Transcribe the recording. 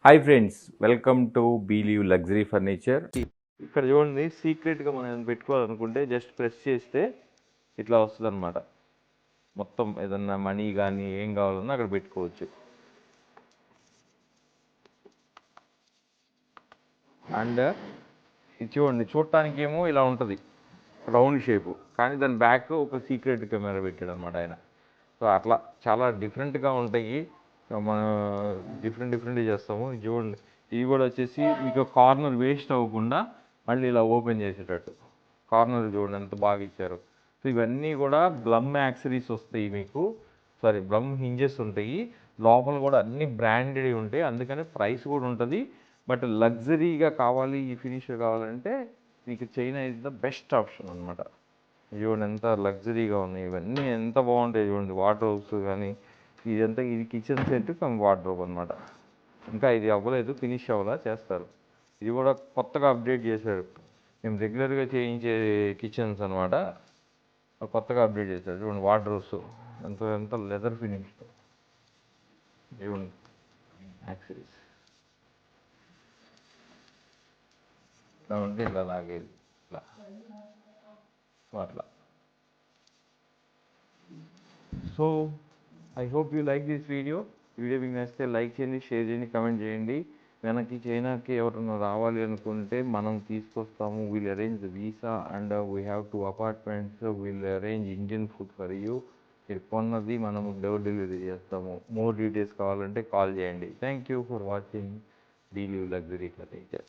Hi friends, welcome to believe luxury furniture. ఇక్కడ చూడండి, సీక్రెట్గా మనం పెట్టుకోవాలనుకుంటే జస్ట్ ప్రెస్ చేస్తే ఇట్లా వస్తుంది అనమాట. మొత్తం ఏదన్నా మనీ కానీ ఏం కావాలన్నా అక్కడ పెట్టుకోవచ్చు. అండ్ ఇది చూడండి, చూడటానికి ఏమో ఇలా ఉంటుంది రౌండ్ షేపు, కానీ దాని బ్యాక్ ఒక సీక్రెట్ కెమెరా పెట్టాడు అనమాట ఆయన. సో అట్లా చాలా డిఫరెంట్గా ఉంటాయి. మనం డిఫరెంట్గా చేస్తాము. ఇది చూడండి, ఇవి కూడా వచ్చేసి మీకు కార్నర్ వేస్ట్ అవ్వకుండా మళ్ళీ ఇలా ఓపెన్ చేసేటట్టు కార్నర్ చూడండి ఎంత బాగా ఇచ్చారు. సో ఇవన్నీ కూడా బ్లమ్ యాక్సరీస్ వస్తాయి మీకు, సారీ బ్లమ్ హింజెస్ ఉంటాయి. లోపల కూడా అన్ని బ్రాండెడ్ ఉంటాయి, అందుకని ప్రైస్ కూడా ఉంటుంది. బట్ లగ్జరీగా కావాలి, ఈ ఫినిష్ కావాలంటే మీకు China is the best option అనమాట. చూడండి ఎంత లగ్జరీగా ఉన్నాయి, ఇవన్నీ ఎంత బాగుంటాయి చూడండి. వార్డ్రోబ్స్ కానీ ఇదంతా, ఇది కిచెన్ సెట్ కమ్ వార్డ్రోబ్ అనమాట. ఇంకా ఇది అవ్వలేదు, ఫినిష్ అవ్వాలా, చేస్తారు. ఇది కూడా కొత్తగా అప్డేట్ చేశారు. మేము రెగ్యులర్గా చేయించే కిచెన్స్ అనమాట, కొత్తగా అప్డేట్ చేశారు. చూడండి వార్డ్రోబ్స్ ఎంత ఎంత లెదర్ ఫినిష్, చూడండి యాక్సరీస్ ఇట్లా ఉంటే ఇలా లాగేది, ఇట్లా అట్లా. So I hope you like this video మీకు నచ్చితే లైక్ చేయండి, షేర్ చేయండి, కమెంట్ చేయండి. వెనక్కి చైనాకి ఎవరైనా రావాలి అనుకుంటే మనం తీసుకొస్తాము. Will arrange the visa and we have 2 apartments. Will arrange Indian food for you. మీరు కొన్నది మనం డోర్ డెలివరీ చేస్తాము. మోర్ డీటెయిల్స్ కావాలంటే కాల్ చేయండి. Thank you for watching believe luxury furniture.